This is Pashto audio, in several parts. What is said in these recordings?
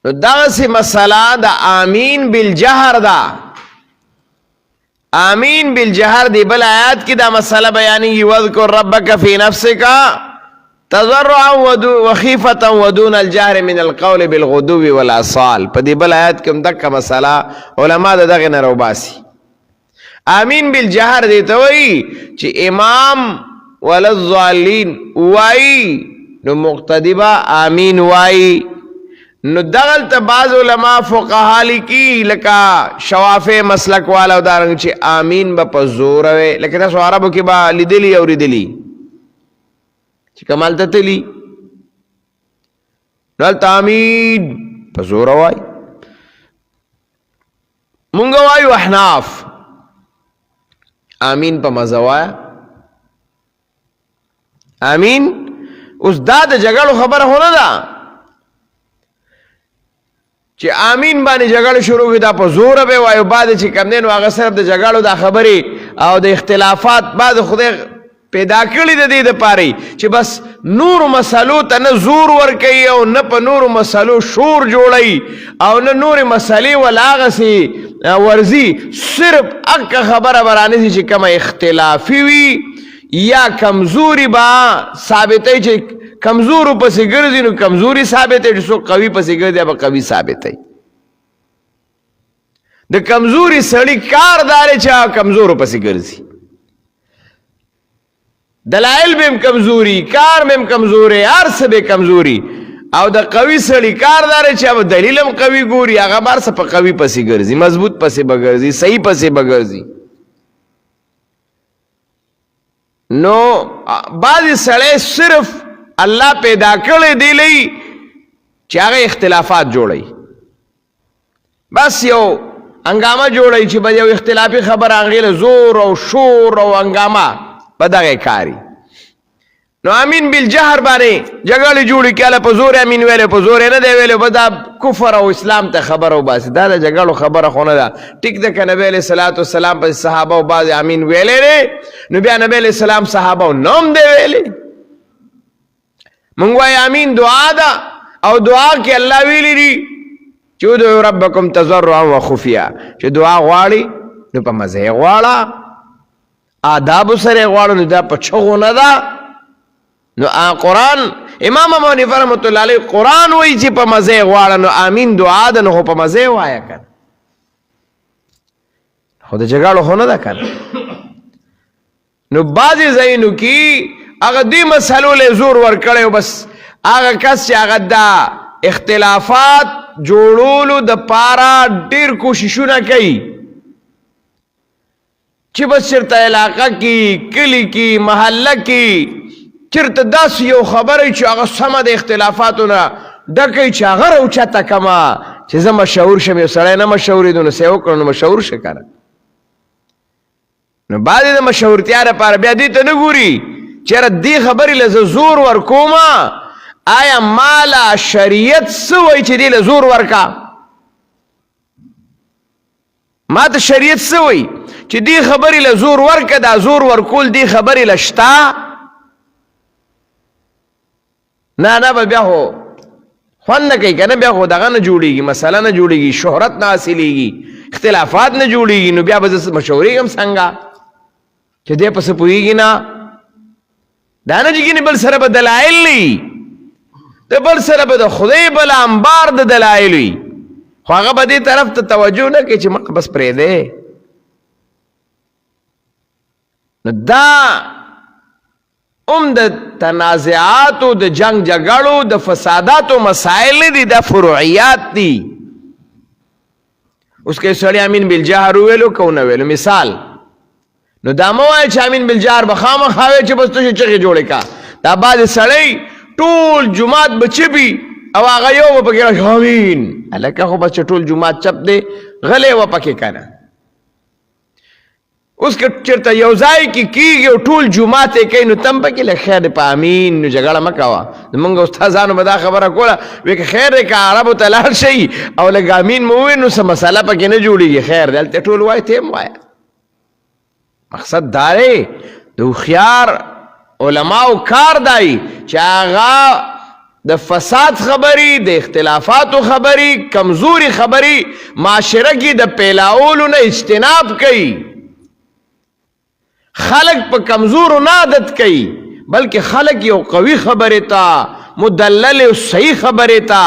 نو دغسی مسئلہ دا آمین بالجہر دا آمین بالجہر دی بل آیات کی دا مسئلہ بیانی وذکر ربک فی نفسک تضرعا وخیفتا ودون الجہر من القول بالغدو والآصال پا دی بل آیات کم دکا مسئلہ علماء دا دغی نرو باسی آمین بالجہر دیتا وئی چی امام وللظالین وائی نو مقتدبا آمین وائی نو دغل تا بعض علماء فقہا لکی لکا شوافع مسلک والا دارنگ چی آمین با پا زور ہوئے لیکن تاسو عربو کی با لیدلی او ریدلی چی کمال تا تلی نو تا آمین پا زور ہوئی منگا وائی وحناف آمین پا مزوایا آمین اس دا جگڑو خبر ہونا دا چی آمین بانی جگڑ شروع کی دا پا زور بے وایو بعد چی کم دین واغا صرف دا جگڑو دا خبری او دا اختلافات بعد خودے پیدا کری دا دی دا پاری چی بس نور مسئلو تا نا زور ورکی او نا پا نور مسئلو شور جوڑی او نا نور مسئلی والاغا سی ورزی صرف اکا خبر برانی سی چی کم اختلافی وی یا کمزوری با ثابتی چی کمزورو پسی گرزی نو کمزوری ثابت ہے جسو قوی پسی گرزی اب قوی ثابت ہے دا کمزوری سڑی کار دارے چاہ کمزورو پسی گرزی دلائل بیم کمزوری کار بیم کمزوری عرص بے کمزوری او دا قوی سڑی کار دارے چاہ دلیلم قوی گوری آغا بار سا پا قوی پسی گرزی مضبوط پسی بگرزی صحیح پسی بگرزی نو بعضی سڑے صرف اللہ پیدا کرے دی لئی چاگے اختلافات جوڑی بس یو انگامہ جوڑی چی بس یو اختلافی خبر آنگیل زور و شور و انگامہ بداگے کاری نو آمین بالجہر بانے جگڑی جوڑی کیا پا زور امین ویلے پا زور ندے ویلے بدا کفر و اسلام تا خبر و باسی دا دا جگڑو خبر خونا دا ٹک دا کہ نبی علیہ السلام پا صحابہ و باز آمین ویلے رے نو بیا نبی علیہ السلام صحابہ و نوم دے ویلے منگوائی آمین دعا دا او دعا کی اللہ ویلی دی چو دعو ربکم تضرعا و خفیا چو دعا غواری نو پا مزے غوارا آداب سر غوارا نو دا پا چھغو ندا نو قرآن امام امونی فرمت اللہ علیہ قرآن وی چی پا مزے غوارا نو آمین دعا دا نو پا مزے وایا کن خود جگاڑو ہونا دا کن نو بازی زینو کی اگر دی مسئلو لے زور ورکڑے ہو بس اگر کس چی اگر دا اختلافات جوڑولو دا پارا دیر کوششو نہ کئی چی بس چرتا علاقہ کی کلی کی محلہ کی چرتا دس یو خبری چی اگر سمد اختلافاتو نا دکی چی اگر اوچا تکما چی زم مشہور شمی سڑے نا مشہوری دونو سیو کرنو مشہور شکر نو بعد دا مشہور تیار پار بیا دیتا نگوری چرا دی خبری لزا زور ورکوما آیا مالا شریعت سوئی چی دی لزور ورکا ما تا شریعت سوئی چی دی خبری لزور ورکا دا زور ورکول دی خبری لشتا نا با بیا ہو خوان نکی کنا بیا خود اگا نجوڑی گی مسئلہ نجوڑی گی شہرت ناسلی گی اختلافات نجوڑی گی نو بیا بزا مشوری گم سنگا چی دے پس پوئی گی نا دانا جی کی بل سر با دلائل لی تو بل سر با دا خدای بلا انبار دا دلائل لی خواقا با دی طرف تا توجہ نا کہ چی مقا بس پرے دے دا دا تنازعاتو دا جنگ جگڑو دا فساداتو مسائل دی دا فروعیات دی اس کے سڑی امین بالجہر ویلو کون ویلو مثال نو دا موائے چا امین بالجہر بخام خواہے چا بس تو چکی جوڑے کا دا بعد سڑی طول جماعت بچی بھی او آگا یو و پکی رہا امین اللہ کیا خو بس طول جماعت چپ دے غلے و پکی کنا اس کے چرتا یوزائی کی گی و طول جماعت کئی نو تم پکی لے خیر پا امین نو جگڑا مکاوا منگا استازانو بدا خبرہ کولا ویک خیر کا عربو تلال شئی او لگا امین مووی نو سا مسئلہ پکی نجوڑی گی خیر دلتے طول وائی تیم وائی مقصد دارے دو خیار علماء کار دائی چاگا د فساد خبری، د اختلافاتو خبری، کمزوری خبری معاشره کې د پیلاولو نه اجتناب کوي. خلق په کمزورو نه عادت کوي، بلکې خلق یو قوي خبره تا، مدلل او صحیح خبره تا،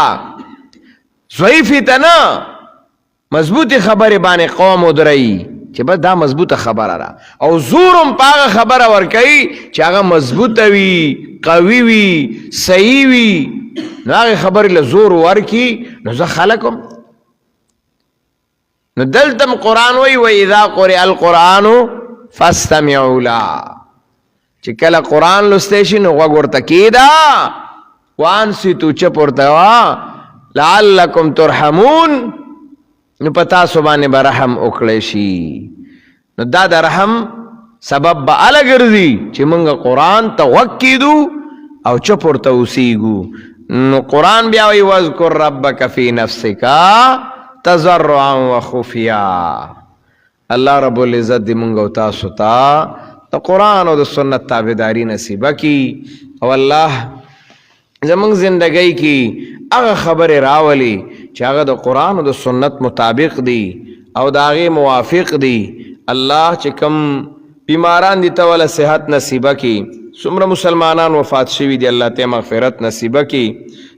ضعیفی ته نه مضبوطی خبره باندې قوم ودرئی چې بس دا مضبوطه خبره را، او زورم پاغه خبره ورکوي چې هغه مضبوطه وي، قوي وي، صحیح وي، نو هغه خبرې له زور ورکي. نو زه خلقم نو دلتم قرآن وی وَإِذَا قُرِئَ الْقُرْآنُ فَاسْتَمِعُوا لَهُ، چې کله قرآن لوستی شي نو غوږ ورته کېږده، وَأَنصِتُوا چپ ورته وا، لَعَلَّكُمْ تُرْحَمُونَ، نو په تاسو باندې به رحم وکړی شي. نو دا د رحم سبب به اله ګرځي چې موږ قرآن ته غوږ کېږدو او چپ ورته اوسېږو. نو قرآن بیا وایي واذکر ربک فی نفسک تضرعا وخفیا. الله رب العزت دې موږ او تاسو ته د قرآن او د سنت تابعداري نصیبه کړي، او الله زموږ زندګۍ کې هغه خبرې راولي چې هغه د قرآن او د سنت مطابق دي او د هغې موافق دي. الله چې کم بیماران دي ته وله صحت نصیبه کړي، څومره مسلمانان وفات شوي دي الله ته مغفرت نصیبه کړي.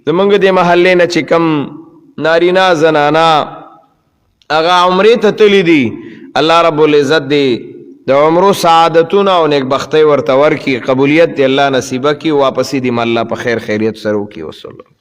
زمونږ د محلې نه چې کم نارینا زنانا هغه عمرې ته تللي دي، الله رب العزت دی د عمرو سعادتونه او نیکبختۍ ورته ورکړي، قبولیت دی الله نصیبه کړي، واپسې دې الله په خیر خیریت سره وکړي. وصلی